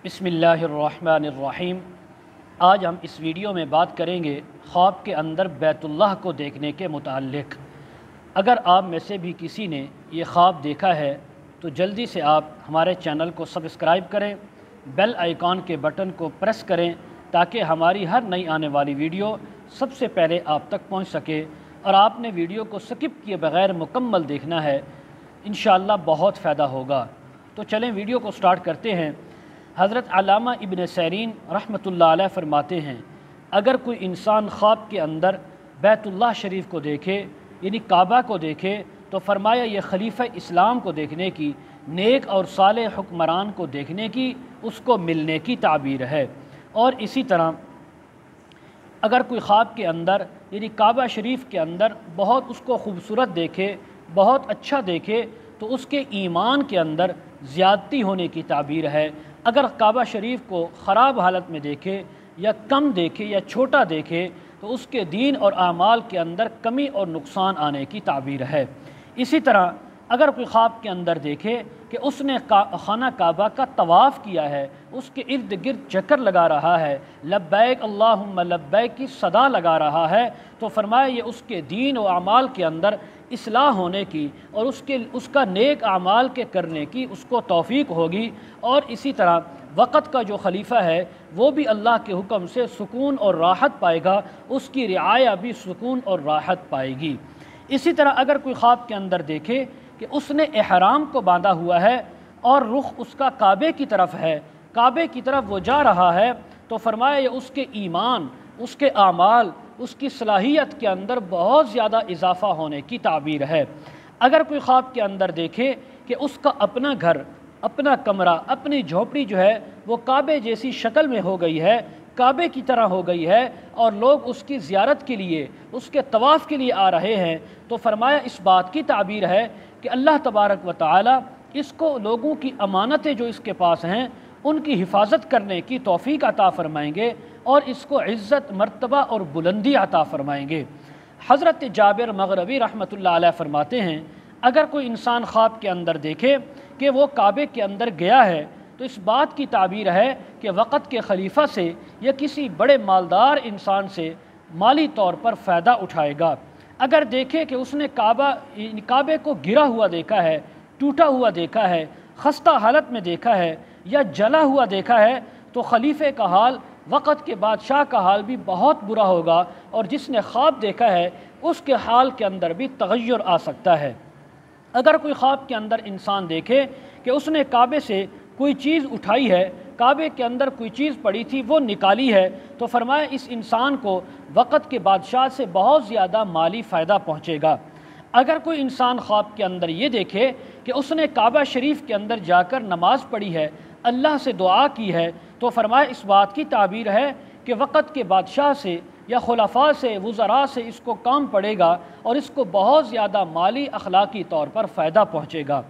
بسم اللہ الرحمن الرحیم۔ آج ہم اس ویڈیو میں بات کریں گے خواب کے اندر بیت اللہ کو دیکھنے کے متعلق۔ اگر آپ میں سے بھی کسی نے یہ خواب دیکھا ہے تو جلدی سے آپ ہمارے چینل کو سبسکرائب کریں، بیل آئیکن کے بٹن کو پریس کریں تاکہ ہماری ہر نئی آنے والی ویڈیو سب سے پہلے آپ تک پہنچ سکے، اور آپ نے ویڈیو کو سکپ کیے بغیر مکمل دیکھنا ہے، انشاءاللہ بہت فائدہ ہوگا۔ تو چلیں ویڈیو کو سٹارٹ کرتے ہیں۔ حضرت علامہ ابن سیرین رحمۃ اللہ علیہ فرماتے ہیں، اگر کوئی انسان خواب کے اندر بیت اللہ شریف کو دیکھے، یعنی کعبہ کو دیکھے، تو فرمایا یہ خلیفہ اسلام کو دیکھنے کی، نیک اور صالح حکمران کو دیکھنے کی، اس کو ملنے کی تعبیر ہے۔ اور اسی طرح اگر کوئی خواب کے اندر یعنی کعبہ شریف کے اندر بہت اس کو خوبصورت دیکھے، بہت اچھا دیکھے، تو اس کے ایمان کے اندر زیادتی ہونے کی تعبیر ہے۔ اگر کعبہ شریف کو خراب حالت میں دیکھے یا کم دیکھے یا چھوٹا دیکھے تو اس کے دین اور اعمال کے اندر کمی اور نقصان آنے کی تعبیر ہے۔ اسی طرح اگر کوئی خواب کے اندر دیکھے کہ اس نے خانہ کعبہ کا طواف کیا ہے، اس کے ارد گرد چکر لگا رہا ہے، لبیک اللہم لبیک کی صدا لگا رہا ہے، تو فرمایا یہ اس کے دین و اعمال کے اندر اصلاح ہونے کی اور اس کا نیک اعمال کے کرنے کی اس کو توفیق ہوگی۔ اور اسی طرح وقت کا جو خلیفہ ہے وہ بھی اللہ کے حکم سے سکون اور راحت پائے گا، اس کی رعایا بھی سکون اور راحت پائے گی۔ اسی طرح اگر کوئی خواب کے اندر دیکھے کہ اس نے احرام کو باندھا ہوا ہے اور رخ اس کا کعبے کی طرف ہے، کعبے کی طرف وہ جا رہا ہے، تو فرمایا یہ اس کے ایمان، اس کے اعمال، اس کی صلاحیت کے اندر بہت زیادہ اضافہ ہونے کی تعبیر ہے۔ اگر کوئی خواب کے اندر دیکھے کہ اس کا اپنا گھر، اپنا کمرہ، اپنی جھونپڑی جو ہے وہ کعبے جیسی شکل میں ہو گئی ہے، کعبے کی طرح ہو گئی ہے، اور لوگ اس کی زیارت کے لیے، اس کے طواف کے لیے آ رہے ہیں، تو فرمایا اس بات کی تعبیر ہے کہ اللہ تبارک و تعالی اس کو لوگوں کی امانتیں جو اس کے پاس ہیں ان کی حفاظت کرنے کی توفیق عطا فرمائیں گے، اور اس کو عزت، مرتبہ اور بلندی عطا فرمائیں گے۔ حضرت جابر مغربی رحمۃ اللہ علیہ فرماتے ہیں، اگر کوئی انسان خواب کے اندر دیکھے کہ وہ کعبے کے اندر گیا ہے تو اس بات کی تعبیر ہے کہ وقت کے خلیفہ سے یا کسی بڑے مالدار انسان سے مالی طور پر فائدہ اٹھائے گا۔ اگر دیکھے کہ اس نے کعبے کو گرا ہوا دیکھا ہے، ٹوٹا ہوا دیکھا ہے، خستہ حالت میں دیکھا ہے یا جلا ہوا دیکھا ہے، تو خلیفے کا حال، وقت کے بادشاہ کا حال بھی بہت برا ہوگا، اور جس نے خواب دیکھا ہے اس کے حال کے اندر بھی تغیر آ سکتا ہے۔ اگر کوئی خواب کے اندر انسان دیکھے کہ اس نے کعبے سے کوئی چیز اٹھائی ہے، کعبے کے اندر کوئی چیز پڑی تھی وہ نکالی ہے، تو فرمایا اس انسان کو وقت کے بادشاہ سے بہت زیادہ مالی فائدہ پہنچے گا۔ اگر کوئی انسان خواب کے اندر یہ دیکھے کہ اس نے کعبہ شریف کے اندر جا کر نماز پڑھی ہے، اللہ سے دعا کی ہے، تو فرمایا اس بات کی تعبیر ہے کہ وقت کے بادشاہ سے یا خلفاء سے، وزراء سے اس کو کام پڑے گا اور اس کو بہت زیادہ مالی اخلاقی طور پر فائدہ پہنچے گا۔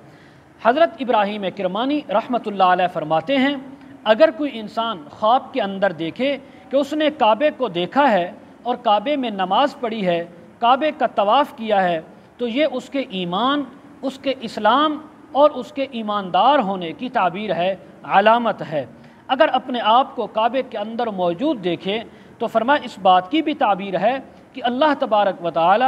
حضرت ابراہیم کرمانی رحمۃ اللہ علیہ فرماتے ہیں، اگر کوئی انسان خواب کے اندر دیکھے کہ اس نے کعبے کو دیکھا ہے اور کعبے میں نماز پڑھی ہے، کعبے کا طواف کیا ہے، تو یہ اس کے ایمان، اس کے اسلام اور اس کے ایماندار ہونے کی تعبیر ہے، علامت ہے۔ اگر اپنے آپ کو کعبے کے اندر موجود دیکھے تو فرمایا اس بات کی بھی تعبیر ہے کہ اللہ تبارک و تعالی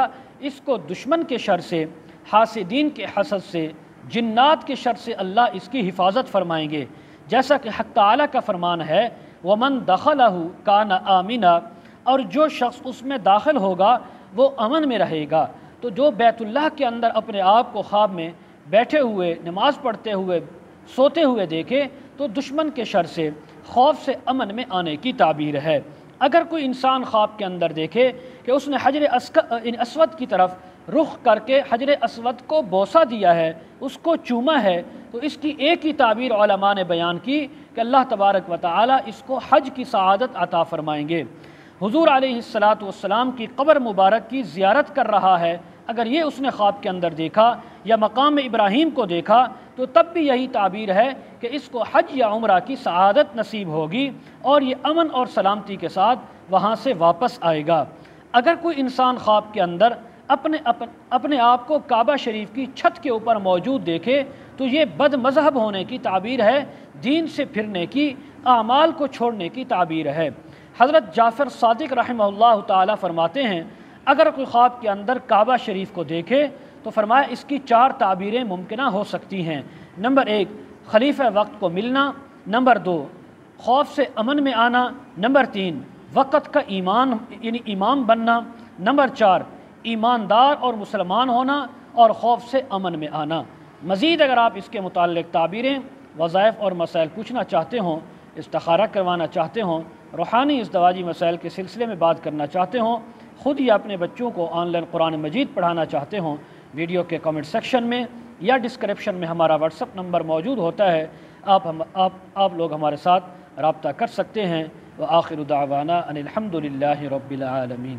اس کو دشمن کے شر سے، حاسدین کے حسد سے، جنات کے شر سے اللہ اس کی حفاظت فرمائیں گے، جیسا کہ حق تعالی کا فرمان ہے، وَمَن دَخَلَهُ كَانَ آمِنًا، اور جو شخص اس میں داخل ہوگا وہ امن میں رہے گا۔ تو جو بیت اللہ کے اندر اپنے آپ کو خواب میں بیٹھے ہوئے، نماز پڑھتے ہوئے، سوتے ہوئے دیکھے تو دشمن کے شر سے، خوف سے امن میں آنے کی تعبیر ہے۔ اگر کوئی انسان خواب کے اندر دیکھے کہ اس نے حجر اسود کی طرف رخ کر کے حجر اسود کو بوسہ دیا ہے، اس کو چوما ہے، تو اس کی ایک ہی تعبیر علماء نے بیان کی کہ اللہ تبارک و تعالی اس کو حج کی سعادت عطا فرمائیں گے۔ حضور علیہ السلام کی قبر مبارک کی زیارت کر رہا ہے، اگر یہ اس نے خواب کے اندر دیکھا یا مقام ابراہیم کو دیکھا تو تب بھی یہی تعبیر ہے کہ اس کو حج یا عمرہ کی سعادت نصیب ہوگی اور یہ امن اور سلامتی کے ساتھ وہاں سے واپس آئے گا۔ اگر کوئی انسان خواب کے اندر اپنے آپ کو کعبہ شریف کی چھت کے اوپر موجود دیکھے تو یہ بد مذہب ہونے کی تعبیر ہے، دین سے پھرنے کی، اعمال کو چھوڑنے کی تعبیر ہے۔ حضرت جعفر صادق رحمہ اللہ تعالی فرماتے ہیں اگر کوئی خواب کے اندر کعبہ شریف کو دیکھے تو فرمایا اس کی 4 تعبیریں ممکنہ ہو سکتی ہیں۔ نمبر 1 خلیفہ وقت کو ملنا، نمبر 2 خوف سے امن میں آنا، نمبر 3 وقت کا ایمان یعنی امام بننا، نمبر 4 ایماندار اور مسلمان ہونا اور خوف سے امن میں آنا۔ مزید اگر آپ اس کے متعلق تعبیریں، وظائف اور مسائل پوچھنا چاہتے ہوں، استخارہ کروانا چاہتے ہوں، روحانی ازدواجی مسائل کے سلسلے میں بات کرنا چاہتے ہوں، خود یا اپنے بچوں کو آن لائن قرآن مجید پڑھانا چاہتے ہوں، ویڈیو کے کمنٹ سیکشن میں یا ڈسکرپشن میں ہمارا واٹس ایپ نمبر موجود ہوتا ہے، آپ لوگ ہمارے ساتھ رابطہ کر سکتے ہیں۔ وآخر دعوانا ان الحمد للہ رب العالمین۔